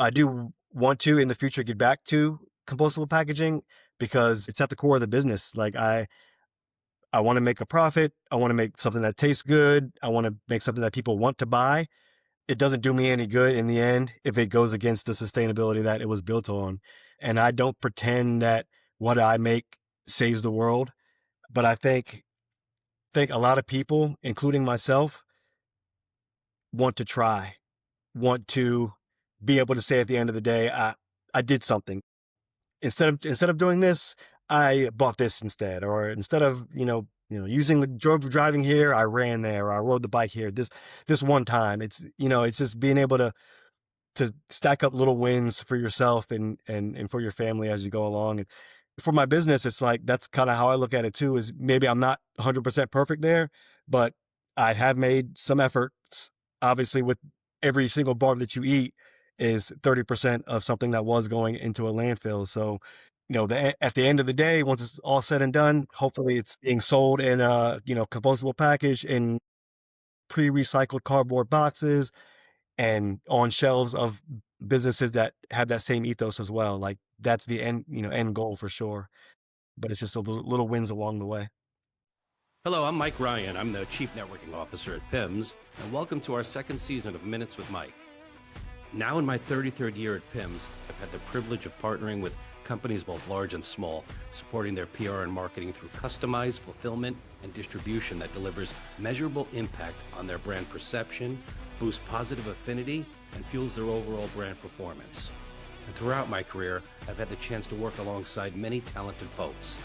I do want to in the future get back to compostable packaging because it's at the core of the business. Like I want to make a profit. I want to make something that tastes good. I want to make something that people want to buy. It doesn't do me any good in the end if it goes against the sustainability that it was built on. And I don't pretend that what I make saves the world, but I think a lot of people, including myself, want to try, want to be able to say at the end of the day, I did something. Instead of doing this, I bought this instead, or instead of using the driving here, I ran there, or I rode the bike here. This one time, it's just being able to stack up little wins for yourself and for your family as you go along. And for my business, it's like that's kind of how I look at it too. Is maybe I'm not 100% perfect there, but I have made some efforts. Obviously, with every single bar that you eat is 30% of something that was going into a landfill. So, at the end of the day, once it's all said and done, hopefully it's being sold in a compostable package in pre-recycled cardboard boxes and on shelves of businesses that have that same ethos as well. Like that's the end goal for sure. But it's just a little wins along the way. Hello, I'm Mike Ryan. I'm the Chief Networking Officer at PIMS, and welcome to our second season of Minutes with Mike. Now in my 33rd year at PIMS, I've had the privilege of partnering with companies both large and small, supporting their PR and marketing through customized fulfillment and distribution that delivers measurable impact on their brand perception, boosts positive affinity, and fuels their overall brand performance. And throughout my career, I've had the chance to work alongside many talented folks.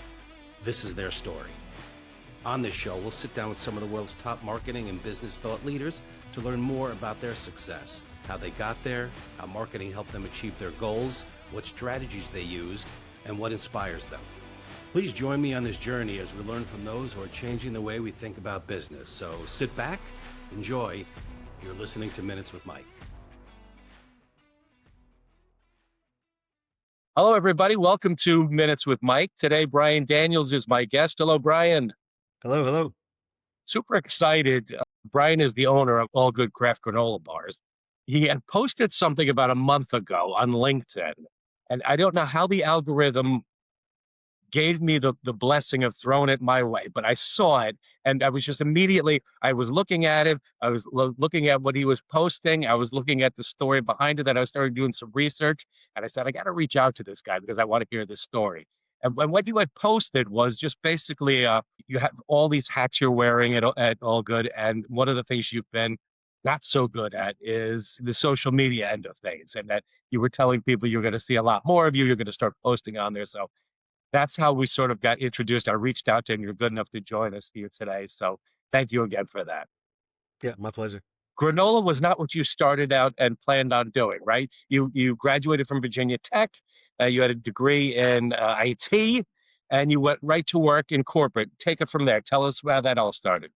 This is their story. On this show, we'll sit down with some of the world's top marketing and business thought leaders to learn more about their success, how they got there, how marketing helped them achieve their goals, what strategies they used, and what inspires them. Please join me on this journey as we learn from those who are changing the way we think about business. So sit back, enjoy. You're listening to Minutes with Mike. Hello, everybody. Welcome to Minutes with Mike. Today, Bryan Daniels is my guest. Hello, Bryan. Hello. Super excited. Bryan is the owner of All Good Craft Granola Bars. He had posted something about a month ago on LinkedIn, and I don't know how the algorithm gave me the blessing of throwing it my way, but I saw it, and I was just immediately, I was looking at it, I was looking at what he was posting, I was looking at the story behind it, that I started doing some research, and I said, I got to reach out to this guy because I want to hear this story. And what you had posted was just basically, you have all these hats you're wearing at All Good, and one of the things you've been not so good at is the social media end of things, and that you were telling people you're going to see a lot more of you, you're going to start posting on there. So that's how we sort of got introduced. I reached out to him. You're good enough to join us here today. So thank you again for that. Yeah, my pleasure. Granola was not what you started out and planned on doing, right? You graduated from Virginia Tech. You had a degree in IT, and you went right to work in corporate. Take it from there. Tell us how that all started.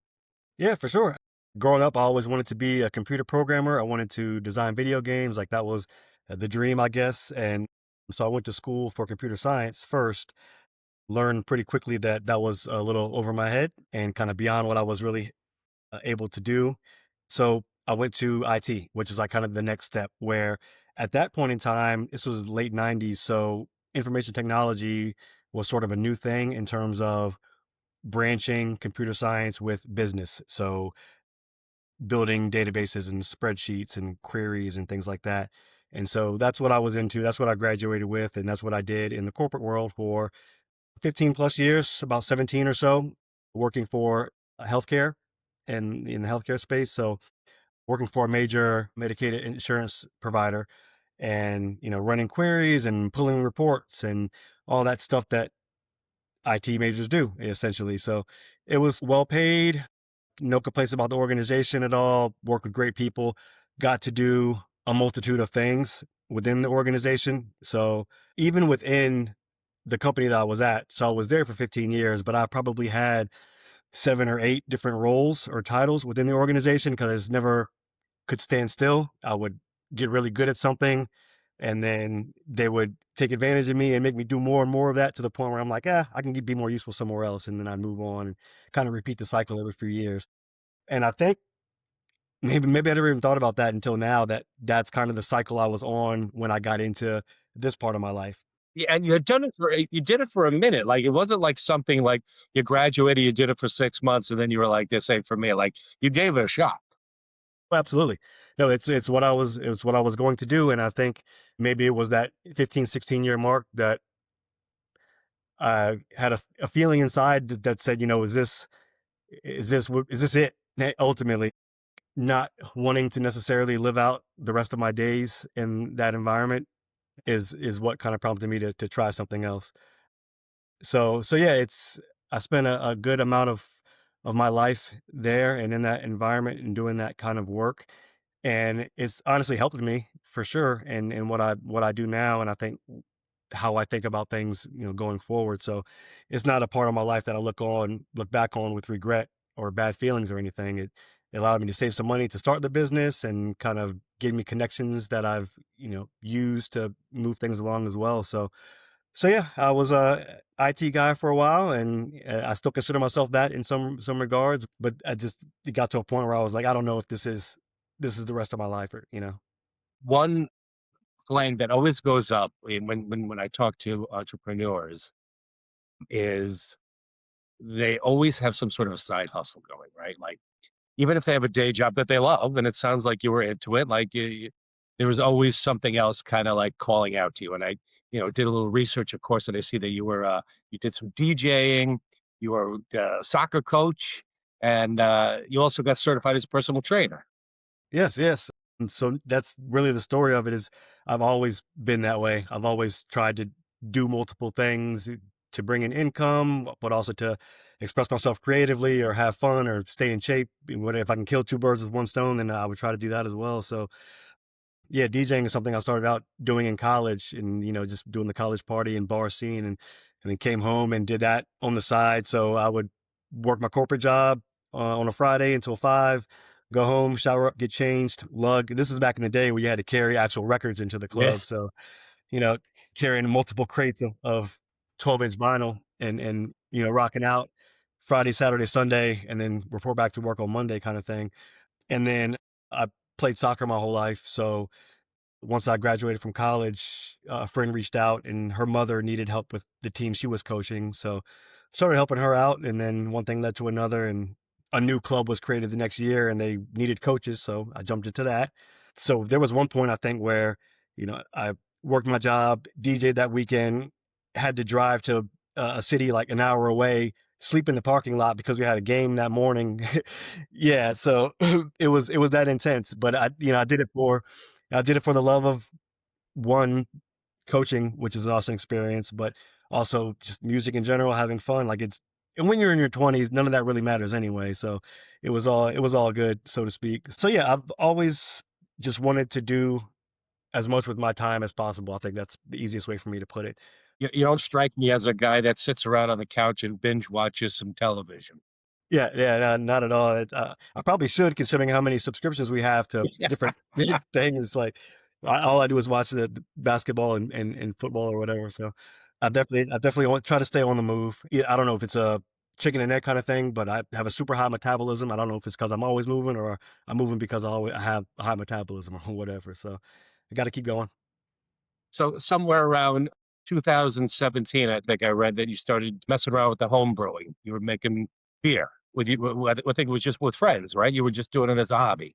Yeah, for sure. Growing up, I always wanted to be a computer programmer. I wanted to design video games. Like that was the dream, I guess. And so I went to school for computer science first, learned pretty quickly that that was a little over my head and kind of beyond what I was really able to do. So I went to IT, which was like kind of the next step where at that point in time, this was late 90s. So information technology was sort of a new thing in terms of branching computer science with business. So building databases and spreadsheets and queries and things like that. And so that's what I was into. That's what I graduated with. And that's what I did in the corporate world for 15 plus years, about 17 or so, working for healthcare and in the healthcare space. So working for a major medicated insurance provider and, running queries and pulling reports and all that stuff that IT majors do essentially. So it was well paid, no complaints about the organization at all, worked with great people, got to do a multitude of things within the organization. So even within the company that I was at, so I was there for 15 years, but I probably had 7 or 8 different roles or titles within the organization because I never could stand still. I would get really good at something and then they would take advantage of me and make me do more and more of that to the point where I'm like, I can be more useful somewhere else. And then I'd move on and kind of repeat the cycle every few years. And I think maybe I never even thought about that until now, that that's kind of the cycle I was on when I got into this part of my life. Yeah, and you did it for a minute. Like it wasn't like something like you graduated, you did it for 6 months, and then you were like, "This ain't for me." Like you gave it a shot. Well, absolutely. No, it's what I was going to do, and I think maybe it was that 15, 16 year mark that I had a feeling inside that said, is this it? Ultimately, not wanting to necessarily live out the rest of my days in that environment is what kind of prompted me to try something else. So yeah, it's I spent a good amount of my life there and in that environment and doing that kind of work, and it's honestly helped me for sure in what I do now, and I think how I think about things, going forward. So it's not a part of my life that I look back on with regret or bad feelings or anything. It allowed me to save some money to start the business and kind of gave me connections that I've, used to move things along as well. So yeah, I was a IT guy for a while, and I still consider myself that in some regards. But I just it got to a point where I was like, I don't know if this is the rest of my life, or. One thing that always goes up when I talk to entrepreneurs is they always have some sort of a side hustle going, right? Like even if they have a day job that they love, and it sounds like you were into it, like there was always something else kind of like calling out to you. And I, did a little research, of course, and I see that you did some DJing, you were a soccer coach, and you also got certified as a personal trainer. Yes, yes. And so that's really the story of it is I've always been that way. I've always tried to do multiple things to bring in income, but also to express myself creatively or have fun or stay in shape. If I can kill two birds with one stone, then I would try to do that as well. So yeah, DJing is something I started out doing in college and, just doing the college party and bar scene and then came home and did that on the side. So I would work my corporate job on a Friday until 5, go home, shower up, get changed, lug. This is back in the day where you had to carry actual records into the Yeah, club. So, you know, carrying multiple crates of 12-inch vinyl and, rocking out Friday, Saturday, Sunday, and then report back to work on Monday kind of thing. And then I played soccer my whole life. So once I graduated from college, a friend reached out and her mother needed help with the team she was coaching. So started helping her out. And then one thing led to another. And a new club was created the next year and they needed coaches. So I jumped into that. So there was one point I think where, I worked my job, DJ'd that weekend, had to drive to a city like an hour away, sleep in the parking lot because we had a game that morning. Yeah. So it was that intense, but I did it for the love of one, coaching, which is an awesome experience, but also just music in general, having fun. And when you're in your 20s, none of that really matters anyway. So it was all good, so to speak. So yeah, I've always just wanted to do as much with my time as possible. I think that's the easiest way for me to put it. you don't strike me as a guy that sits around on the couch and binge watches some television. Yeah, yeah, no, not at all. I probably should, considering how many subscriptions we have to different things. Like, all I do is watch the basketball and football or whatever. So, I definitely want try to stay on the move. Yeah, I don't know if it's a chicken and egg kind of thing, but I have a super high metabolism. I don't know if it's because I'm always moving or I'm moving because I have a high metabolism or whatever. So, I got to keep going. So somewhere around 2017, I think I read that you started messing around with the home brewing. You were making beer with you. I think it was just with friends, right? You were just doing it as a hobby.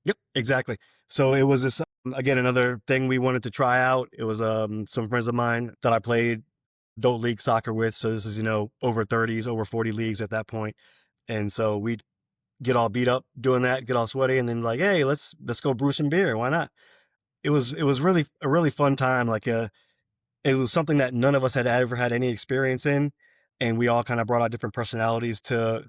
Yep, exactly. So it was this again another thing we wanted to try out. It was some friends of mine that I played adult league soccer with. So this is over 30s, over 40 leagues at that point, and so we'd get all beat up doing that, get all sweaty, and then like, hey, let's go brew some beer. Why not? It was really a really fun time. It was something that none of us had ever had any experience in, and we all kind of brought our different personalities to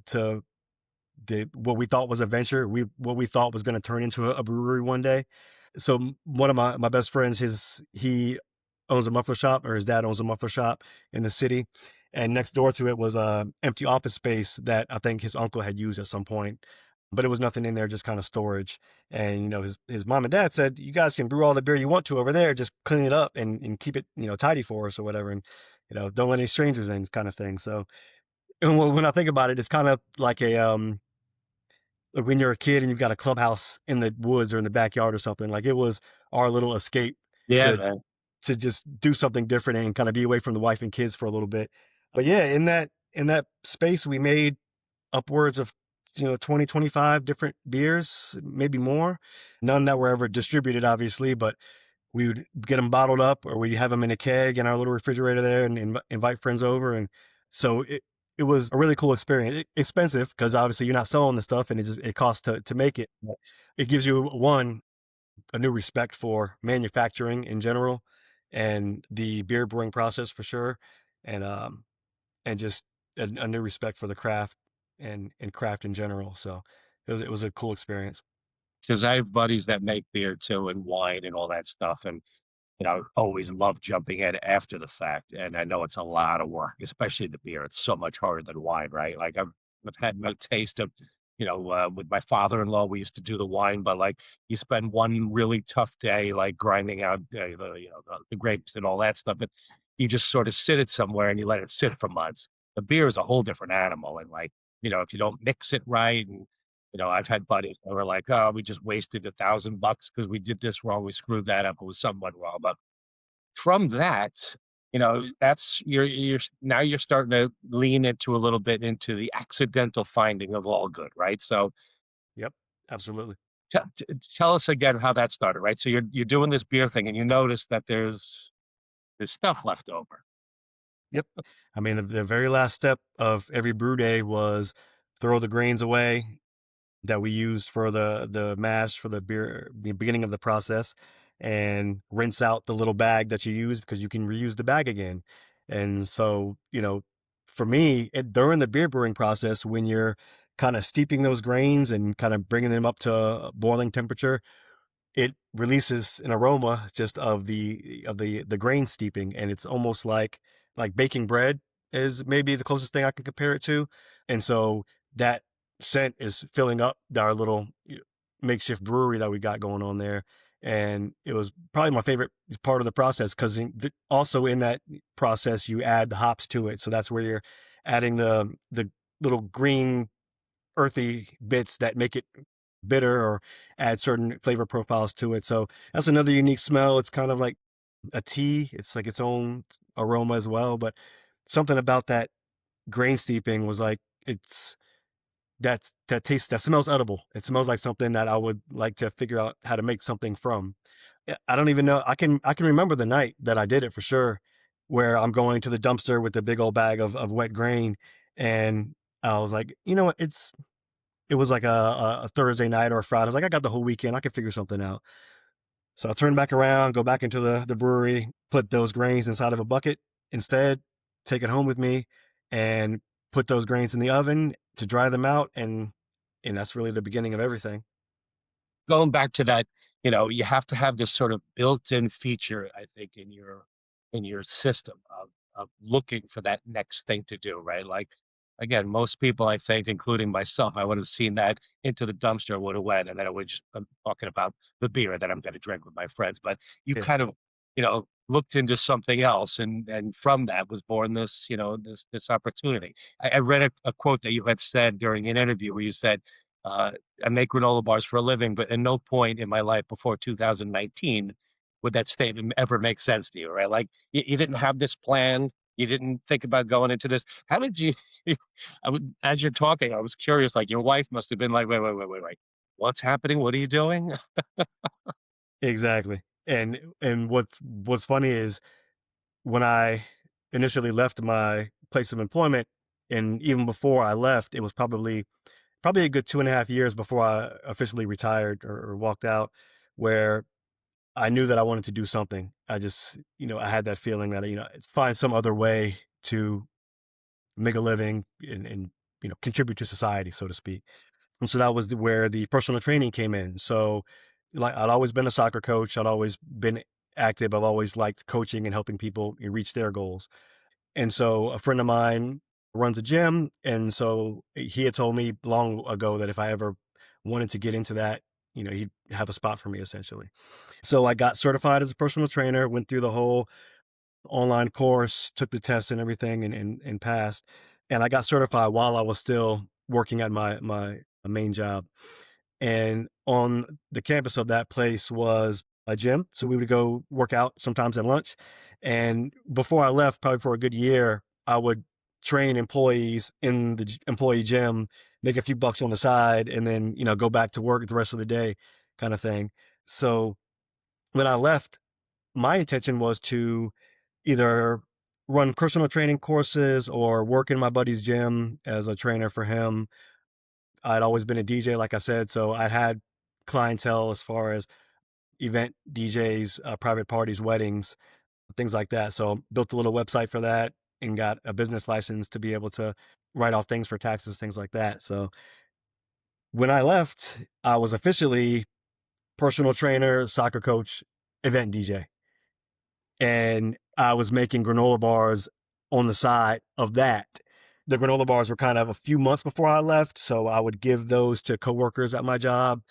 what we thought was a venture. What we thought was going to turn into a brewery one day. So one of my best friends, he owns a muffler shop, or his dad owns a muffler shop in the city, and next door to it was a empty office space that I think his uncle had used at some point, but it was nothing in there, just kind of storage. And his mom and dad said, "You guys can brew all the beer you want to over there, just clean it up and keep it tidy for us or whatever, and don't let any strangers in, kind of thing." So and when I think about it, it's kind of like like when you're a kid and you've got a clubhouse in the woods or in the backyard or something. Like it was our little escape Yeah, to man. just do something different and kind of be away from the wife and kids for a little bit. But yeah, in that space, we made upwards of 20, 25 different beers, maybe more. None that were ever distributed, obviously, but we would get them bottled up or we'd have them in a keg in our little refrigerator there and invite friends over. And so it was a really cool experience. Expensive because obviously you're not selling the stuff and it costs to make it. But it gives you one, a new respect for manufacturing in general and the beer brewing process for sure. And and just a new respect for the craft and craft in general. So it was a cool experience. Because I have buddies that make beer too and wine and all that stuff, and always love jumping in after the fact, and I know it's a lot of work, especially the beer. It's so much harder than wine, right? Like I've had no taste of, with my father-in-law, we used to do the wine, but like you spend one really tough day like grinding out the grapes and all that stuff, and you just sort of sit it somewhere and you let it sit for months. The beer is a whole different animal, and like if you don't mix it right, and I've had buddies that were like, "Oh, we just wasted $1,000 because we did this wrong, we screwed that up, it was somewhat wrong." But from that, that's now you're starting to lean into a little bit into the accidental finding of all good, right? So Yep, absolutely. tell us again how that started, right? So you're doing this beer thing, and you notice that there's stuff left over. Yep. I mean, the very last step of every brew day was throw the grains away that we used for the mash for the beer, the beginning of the process, and rinse out the little bag that you use because you can reuse the bag again. And so, for me, during the beer brewing process, when you're kind of steeping those grains and kind of bringing them up to boiling temperature, it releases an aroma just of the grain steeping, and it's almost like baking bread is maybe the closest thing I can compare it to. And so that scent is filling up our little makeshift brewery that we got going on there. And it was probably my favorite part of the process because also in that process you add the hops to it, so that's where you're adding the little green earthy bits that make it bitter or add certain flavor profiles to it. So that's another unique smell. It's kind of like a tea. It's like its own aroma as well. But something about that grain steeping was like it's that tastes that smells edible. It smells like something that I would like to figure out how to make something from. I don't even know. I can remember the night that I did it for sure, where I'm going to the dumpster with the big old bag of wet grain, and I was like, you know what, it was like a Thursday night or a Friday. I was like, I got the whole weekend. I can figure something out. So I turned back around, go back into the brewery, put those grains inside of a bucket instead, take it home with me, and put those grains in the oven to dry them out. And that's really the beginning of everything. Going back to that, you have to have this sort of built-in feature, I think, in your system of looking for that next thing to do, right? Like again, most people, I think, including myself, I would have seen that into the dumpster, would have went, and then I would just I'm talking about the beer that I'm going to drink with my friends. But you Yeah. kind of, looked into something else, and from that was born this, this opportunity. I read a quote that you had said during an interview where you said, uh, I make granola bars for a living, but at no point in my life before 2019 would that statement ever make sense to you, right? Like you didn't have this plan. You didn't think about going into this. How did you, as you're talking, I was curious, like your wife must have been like, wait, wait, wait, wait, wait. What's happening? What are you doing? Exactly. And what's funny is when I initially left my place of employment, and even before I left, it was probably a good 2.5 years before I officially retired or walked out, where I knew that I wanted to do something. I just, I had that feeling that, find some other way to make a living and contribute to society, so to speak. And so that was where the personal training came in. So, like, I'd always been a soccer coach. I'd always been active. I've always liked coaching and helping people reach their goals. And so a friend of mine runs a gym. And so he had told me long ago that if I ever wanted to get into that, he'd have a spot for me essentially. So I got certified as a personal trainer, went through the whole online course, took the test and everything and passed. And I got certified while I was still working at my a main job. And on the campus of that place was a gym. So we would go work out sometimes at lunch. And before I left, probably for a good year, I would train employees in the employee gym, make a few bucks on the side, and then, go back to work the rest of the day kind of thing. So when I left, my intention was to either run personal training courses or work in my buddy's gym as a trainer for him. I'd always been a DJ, like I said, so I had clientele as far as event DJs, private parties, weddings, things like that. So built a little website for that and got a business license to be able to write off things for taxes, things like that. So when I left, I was officially personal trainer, soccer coach, event DJ. And I was making granola bars on the side of that. The granola bars were kind of a few months before I left, so I would give those to coworkers at my job.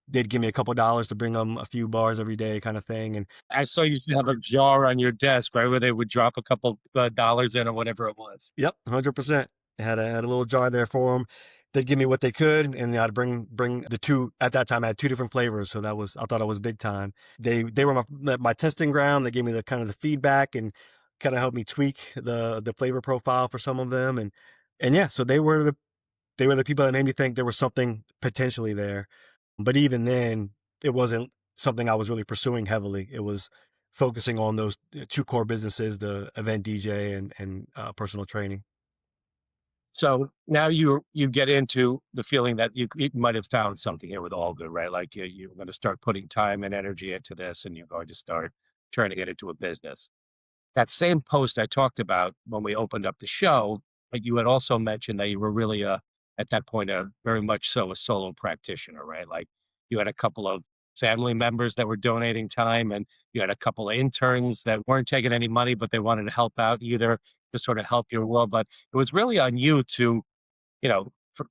They'd give me a couple dollars to bring them a few bars every day, kind of thing. And I saw you used to have a jar on your desk, right, where they would drop a couple dollars in or whatever it was. yep, 100%. Had a little jar there for them. They'd give me what they could, and I'd bring the two. At that time, I had two different flavors, so that was I thought it was big time. They were my testing ground. They gave me the kind of the feedback and kind of helped me tweak the flavor profile for some of them, and yeah, so they were the people that made me think there was something potentially there. But even then, it wasn't something I was really pursuing heavily. It was focusing on those two core businesses, the event DJ and personal training. So now you get into the feeling that you might have found something here with All Good, right? Like you're going to start putting time and energy into this, and you're going to start trying to get into a business. That same post I talked about when we opened up the show, but you had also mentioned that you were really at that point very much so a solo practitioner, right? Like you had a couple of family members that were donating time, and you had a couple of interns that weren't taking any money, but they wanted to help out either to sort of help your world. But it was really on you to,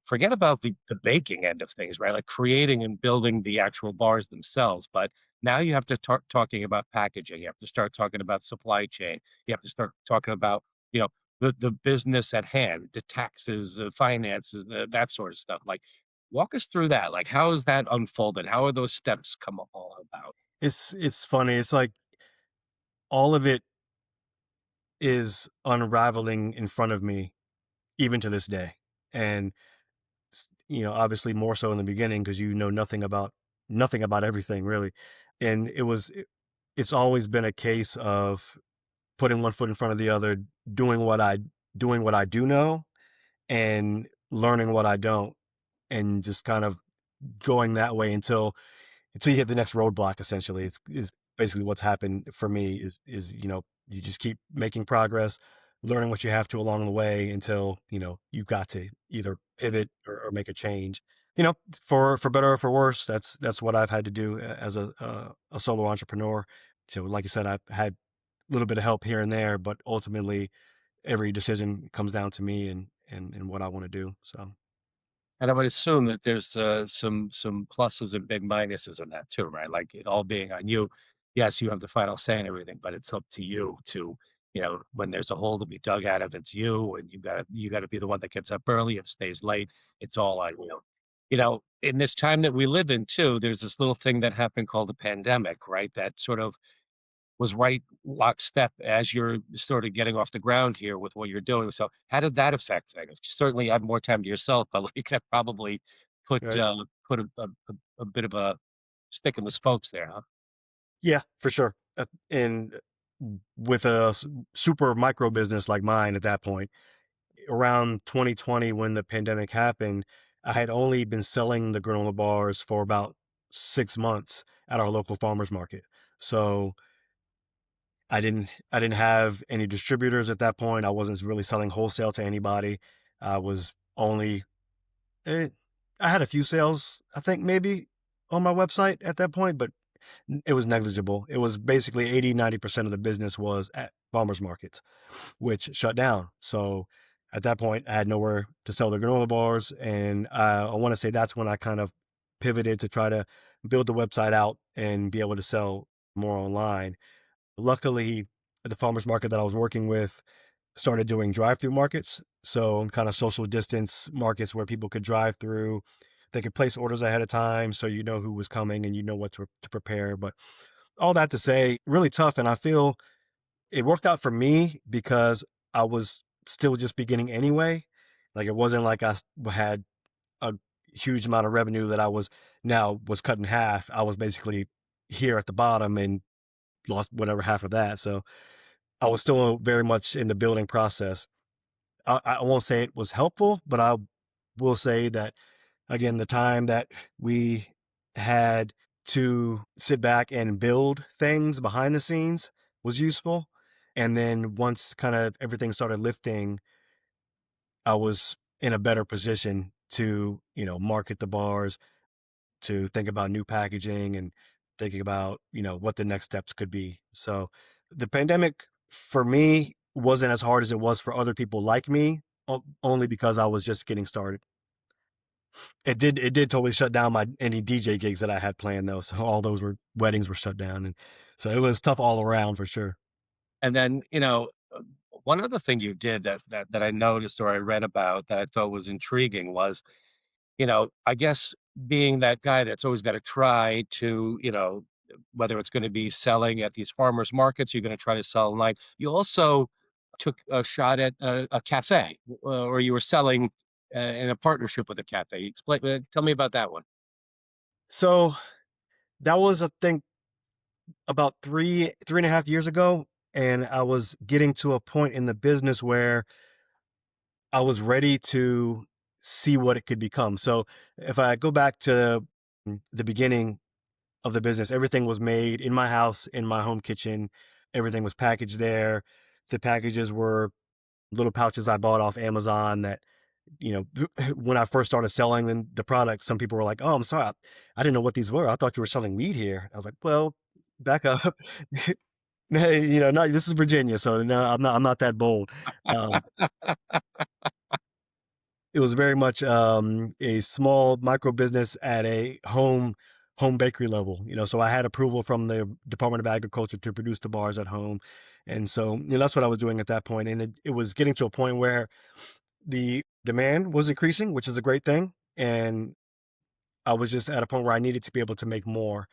forget about the baking end of things, right? Like creating and building the actual bars themselves. But now you have to start talking about packaging. You have to start talking about supply chain. You have to start talking about, you know, the business at hand, the taxes, finances, that sort of stuff. Like, walk us through that. Like, how is that unfolded? How are those steps come all about? It's funny. It's like all of it is unraveling in front of me, even to this day. And obviously more so in the beginning because you know nothing about everything really. And it's always been a case of putting one foot in front of the other, doing what I doing what I do know and learning what I don't, and just kind of going that way until you hit the next roadblock. Essentially, it's is basically what's happened for me. Is you just keep making progress, learning what you have to along the way until you've got to either pivot or make a change. For better or for worse, that's what I've had to do as a solo entrepreneur. So, like I said, I've had a little bit of help here and there, but ultimately every decision comes down to me and what I want to do. So And I would assume that there's some pluses and big minuses in that too, right? Like it all being on you. Yes, you have the final say and everything, but it's up to you to, when there's a hole to be dug out of, it's you, and you got to be the one that gets up early and stays late. It's all on you. In this time that we live in too, there's this little thing that happened called the pandemic, right? That sort of was right lockstep as you're sort of getting off the ground here with what you're doing. So how did that affect things? Certainly you have more time to yourself, but like that probably put right. put a bit of a stick in the spokes there, huh? Yeah, for sure. And with a super micro business like mine at that point, around 2020 when the pandemic happened, I had only been selling the granola bars for about 6 months at our local farmers market. So I didn't have any distributors at that point. I wasn't really selling wholesale to anybody. I was only eh, I had a few sales, I think maybe on my website at that point, but it was negligible. It was basically 80-90% of the business was at farmers markets, which shut down. So at that point, I had nowhere to sell the granola bars. And I want to say that's when I kind of pivoted to try to build the website out and be able to sell more online. Luckily, the farmers market that I was working with started doing drive through markets. So kind of social distance markets where people could drive through, They could place orders ahead of time, so you know who was coming and you know what to prepare. But all that to say, really tough. And I feel it worked out for me because I was still just beginning anyway. Like it wasn't like had a huge amount of revenue that I was cut in half. I was basically here at the bottom and lost whatever half of that. So I was still very much in the building process. I won't say it was helpful, but I will say that again, the time that we had to sit back and build things behind the scenes was useful. And then once kind of everything started lifting, I was in a better position to, market the bars, to think about new packaging and thinking about, what the next steps could be. So the pandemic for me wasn't as hard as it was for other people like me, only because I was just getting started. It did totally shut down my any DJ gigs that I had planned though. So all those weddings were shut down. And so it was tough all around for sure. And then, one other thing you did that I noticed or I read about that I thought was intriguing was, I guess being that guy that's always got to try to, whether it's going to be selling at these farmers markets, you're going to try to sell online. You also took a shot at a cafe, or you were selling in a partnership with a cafe. Tell me about that one. So that was I think about 3.5 years ago. And I was getting to a point in the business where I was ready to see what it could become. So if I go back to the beginning of the business, everything was made in my house, in my home kitchen. Everything was packaged there. The packages were little pouches I bought off Amazon that, when I first started selling the product, some people were like, "Oh, I'm sorry. I didn't know what these were. I thought you were selling weed here." I was like, "Well, back up. No, this is Virginia, so no, I'm not that bold." Um, it was very much a small micro business at a home bakery level. So I had approval from the Department of Agriculture to produce the bars at home, and so that's what I was doing at that point. And it was getting to a point where the demand was increasing, which is a great thing, and I was just at a point where I needed to be able to make more.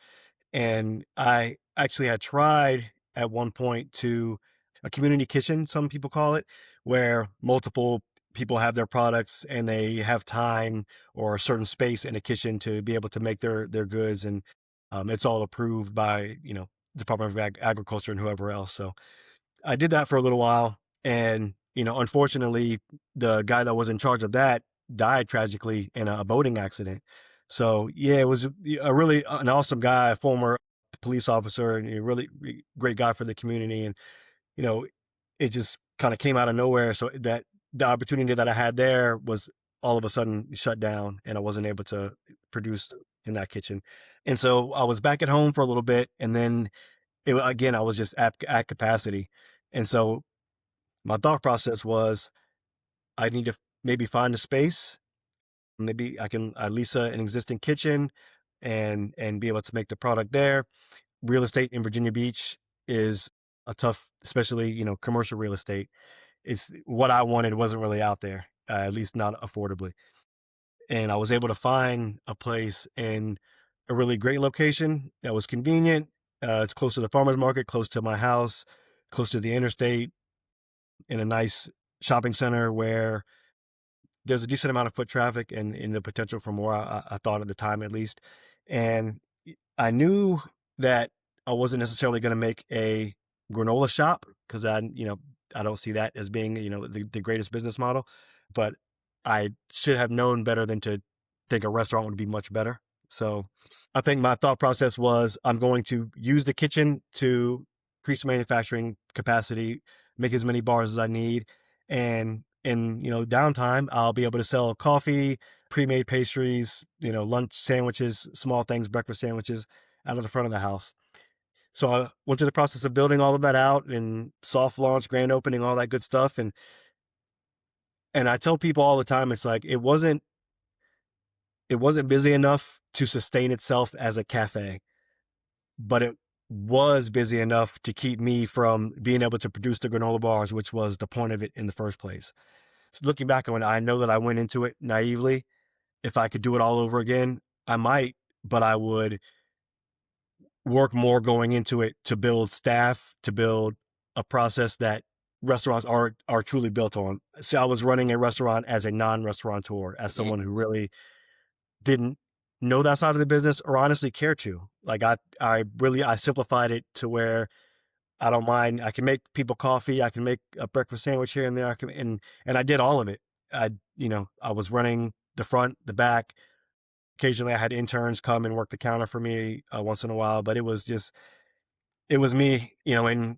And I actually had tried at one point to a community kitchen, some people call it, where multiple people have their products and they have time or a certain space in a kitchen to be able to make their goods, and it's all approved by Department of Agriculture and whoever else. So I did that for a little while, and unfortunately, the guy that was in charge of that died tragically in a boating accident. So yeah, it was a really an awesome guy, a former police officer, and a really great guy for the community. And you know, it just kind of came out of nowhere. So that the opportunity that I had there was all of a sudden shut down, and I wasn't able to produce in that kitchen. And so I was back at home for a little bit, and then again, I was just at capacity. And so my thought process was I need to maybe find a space. Maybe I can lease an existing kitchen and be able to make the product there. Real estate in Virginia Beach is a tough, especially, commercial real estate. It's what I wanted wasn't really out there, at least not affordably. And I was able to find a place in a really great location that was convenient. It's close to the farmer's market, close to my house, close to the interstate, in a nice shopping center where there's a decent amount of foot traffic and in the potential for more. I thought at the time, at least. And I knew that I wasn't necessarily going to make a granola shop because I don't see that as being, the greatest business model, but I should have known better than to think a restaurant would be much better. So I think my thought process was I'm going to use the kitchen to increase manufacturing capacity, make as many bars as I need, and in downtime I'll be able to sell coffee, pre-made pastries, lunch sandwiches, small things, breakfast sandwiches out of the front of the house. So I went through the process of building all of that out and soft launch, grand opening, all that good stuff. And I tell people all the time, it's like it wasn't busy enough to sustain itself as a cafe, but it was busy enough to keep me from being able to produce the granola bars, which was the point of it in the first place. So looking back on it, I know that I went into it naively, if I could do it all over again, I might, but I would work more going into it to build staff, to build a process that restaurants are truly built on. So I was running a restaurant as a non-restaurateur, as Mhm. someone who really didn't know that side of the business or honestly care to. Like I simplified it to where I don't mind. I can make people coffee. I can make a breakfast sandwich here and there. And I did all of it. I was running the front, the back. Occasionally, I had interns come and work the counter for me once in a while, but it was me, in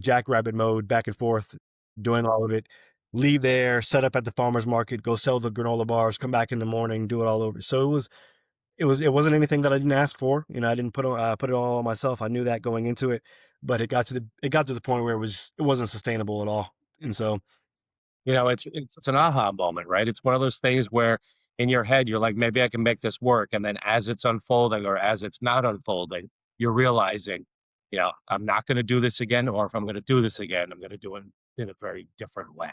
jackrabbit mode, back and forth, doing all of it. Leave there, set up at the farmers market, go sell the granola bars, come back in the morning, do it all over. So it wasn't anything that I didn't ask for. I didn't put it all on myself. I knew that going into it, but it got to the point where it wasn't sustainable at all. And so It's an aha moment, right? It's one of those things where in your head you're like, maybe I can make this work, and then as it's unfolding or as it's not unfolding, you're realizing, I'm not going to do this again, or if I'm going to do this again, I'm going to do it in a very different way.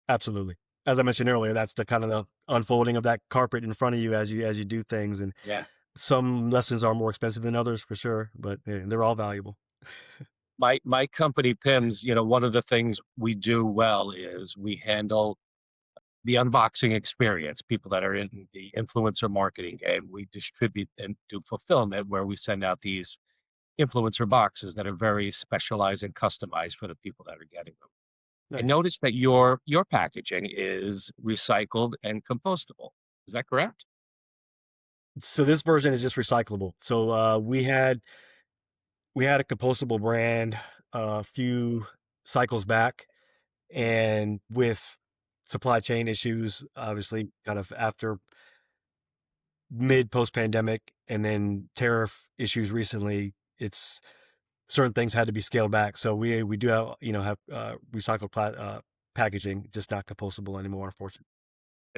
absolutely. As I mentioned earlier, that's the kind of the unfolding of that carpet in front of you as you do things. And Yeah. some lessons are more expensive than others for sure, but they're all valuable. My company PIMS, one of the things we do well is we handle the unboxing experience. People that are in the influencer marketing game, we distribute and do fulfillment where we send out these influencer boxes that are very specialized and customized for the people that are getting them. I Nice. noticed that your packaging is recycled and compostable. Is that correct? So this version is just recyclable. So we had a compostable brand a few cycles back, and with supply chain issues, obviously, kind of after mid post pandemic, and then tariff issues recently, it's certain things had to be scaled back. So we do have recycled packaging, just not compostable anymore, unfortunately.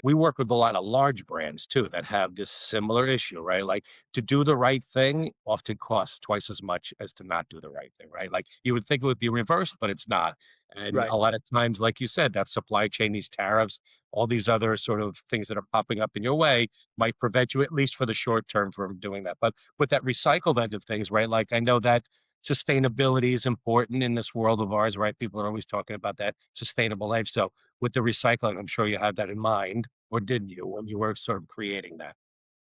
We work with a lot of large brands too that have this similar issue, right? Like to do the right thing often costs twice as much as to not do the right thing, right? Like you would think it would be reversed, but it's not. And Right. a lot of times, like you said, that supply chain, these tariffs, all these other sort of things that are popping up in your way might prevent you, at least for the short term, from doing that. But with that recycled end of things, right? Like I know that sustainability is important in this world of ours, right? People are always talking about that sustainable life. So with the recycling, I'm sure you had that in mind, or didn't you, when you were sort of creating that?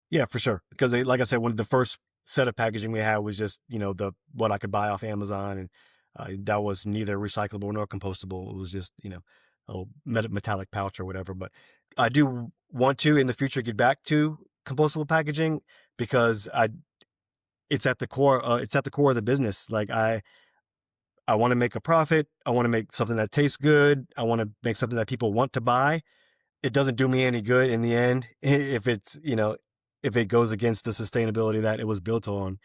Yeah, for sure. Because like I said, one of the first set of packaging we had was just the what I could buy off Amazon, and that was neither recyclable nor compostable. It was just a little metallic pouch or whatever. But I do want to in the future get back to compostable packaging because I it's at the core. It's at the core of the business. Like I want to make a profit. I want to make something that tastes good. I want to make something that people want to buy. It doesn't do me any good in the end if if it goes against the sustainability that it was built on.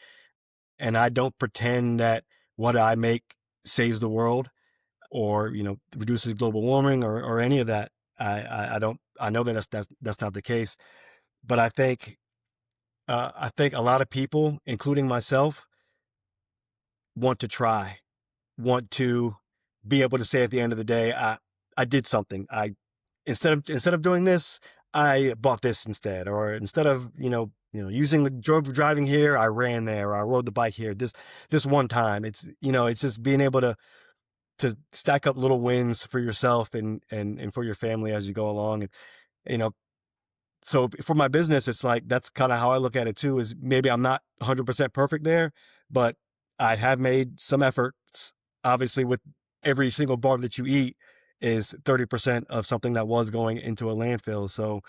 And I don't pretend that what I make saves the world or reduces global warming or any of that. I don't. I know that that's not the case. But I think a lot of people, including myself, want to try, want to be able to say at the end of the day, I did something. I instead of doing this, I bought this instead, or instead of using the driving here, I ran there, or I rode the bike here. This one time, it's just being able to stack up little wins for yourself and for your family as you go along, and you know so for my business, it's like that's kind of how I look at it too. Is maybe I'm not 100% perfect there, but I have made some efforts. Obviously, with every single bar that you eat is 30% of something that was going into a landfill. So,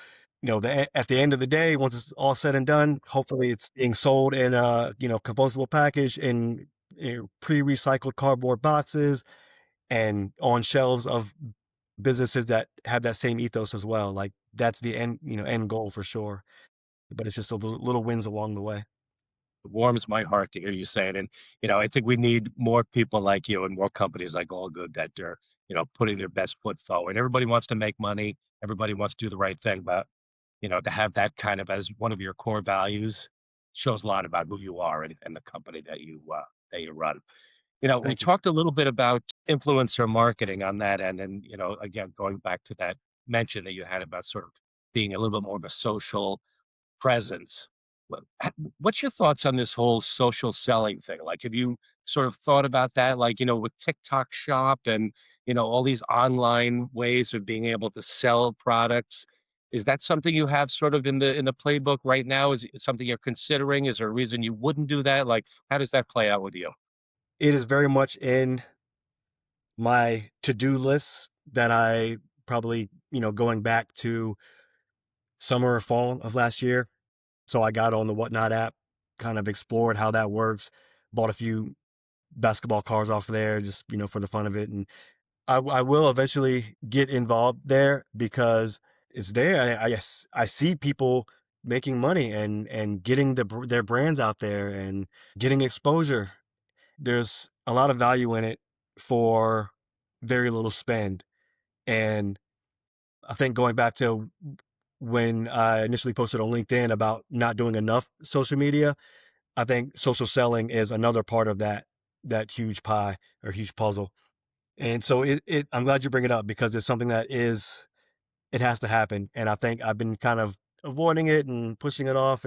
at the end of the day, once it's all said and done, hopefully it's being sold in a compostable package in pre-recycled cardboard boxes and on shelves of businesses that have that same ethos as well. Like that's the end goal for sure. But it's just a little wins along the way. It warms my heart to hear you say it. And, I think we need more people like you and more companies like All Good that are, putting their best foot forward. Everybody wants to make money. Everybody wants to do the right thing. But, to have that kind of as one of your core values shows a lot about who you are and the company that you run. We Thank you. talked a little bit about influencer marketing on that end. And, again, going back to that mention that you had about sort of being a little bit more of a social presence. What's your thoughts on this whole social selling thing? Like, have you sort of thought about that? Like, with TikTok Shop and, all these online ways of being able to sell products. Is that something you have sort of in the playbook right now? Is it something you're considering? Is there a reason you wouldn't do that? Like, how does that play out with you? It is very much in my to-do list that I probably, going back to summer or fall of last year. So I got on the Whatnot app, kind of explored how that works, bought a few basketball cards off there just, for the fun of it. And I will eventually get involved there because it's there. Yes, I see people making money and getting their brands out there and getting exposure. There's a lot of value in it for very little spend. And I think going back to when I initially posted on LinkedIn about not doing enough social media, I think social selling is another part of that huge pie or huge puzzle. And so I'm glad you bring it up because it's something it has to happen. And I think I've been kind of avoiding it and pushing it off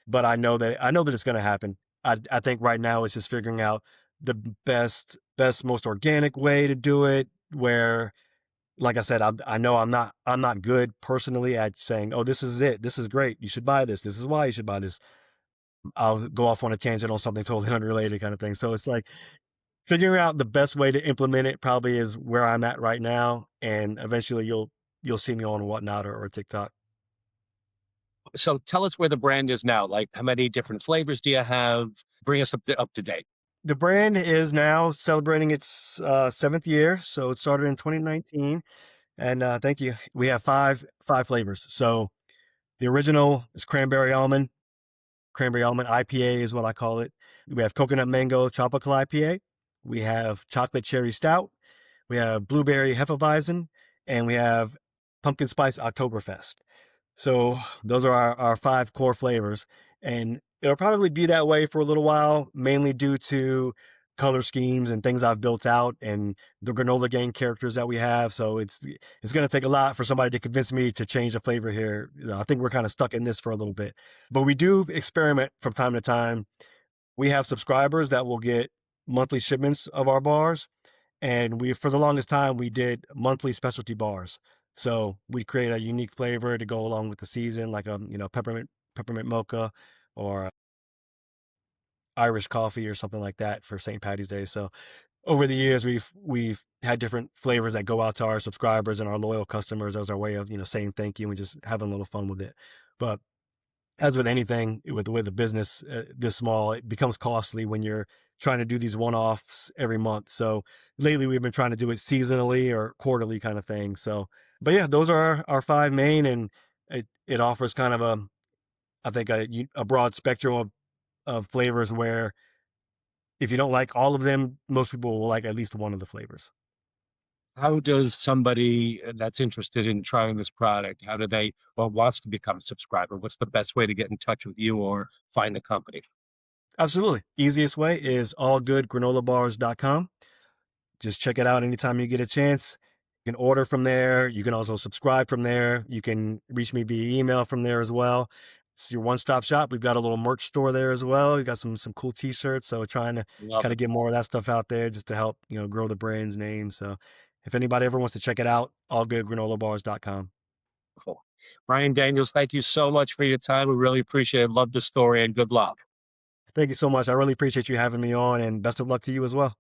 but I know that it's going to happen. I think right now it's just figuring out the best most organic way to do it where, like I said, I know I'm not good personally at saying, "Oh, this is it. This is great. You should buy this. This is why you should buy this." I'll go off on a tangent on something totally unrelated kind of thing. So it's like figuring out the best way to implement it probably is where I'm at right now, and eventually you'll see me on Whatnot or TikTok. So tell us where the brand is now. Like, how many different flavors do you have? Bring us up to date. The brand is now celebrating its 7th year, so it started in 2019, and thank you. We have five flavors. So the original is cranberry almond IPA is what I call it. We have coconut mango tropical IPA. We have chocolate cherry stout. We have blueberry hefeweizen, and we have pumpkin spice Oktoberfest. So those are our five core flavors, and it'll probably be that way for a little while, mainly due to color schemes and things I've built out and the granola gang characters that we have. So it's going to take a lot for somebody to convince me to change the flavor here. I think we're kind of stuck in this for a little bit, but we do experiment from time to time. We have subscribers that will get monthly shipments of our bars, and we for the longest time we did monthly specialty bars. So we create a unique flavor to go along with the season, like a peppermint mocha or Irish coffee or something like that for St. Patty's Day. So over the years we've had different flavors that go out to our subscribers and our loyal customers as our way of saying thank you and just having a little fun with it. But as with anything, with the way the business this small, it becomes costly when you're trying to do these one-offs every month. So lately, we've been trying to do it seasonally or quarterly kind of thing. So, but yeah, those are our five main, and it offers kind of I think a broad spectrum of flavors where if you don't like all of them, most people will like at least one of the flavors. How does somebody that's interested in trying this product, how do they, or wants to become a subscriber? What's the best way to get in touch with you or find the company? Absolutely, easiest way is allgoodgranolabars.com. Just check it out anytime you get a chance. You can order from there. You can also subscribe from there. You can reach me via email from there as well. It's your one-stop shop. We've got a little merch store there as well. We got some cool t-shirts. So we're trying to Love kind it. of get more of that stuff out there just to help, grow the brand's name. So if anybody ever wants to check it out, allgoodgranolabars.com. Cool. Bryan Daniels, thank you so much for your time. We really appreciate it. Love the story and good luck. Thank you so much. I really appreciate you having me on and best of luck to you as well.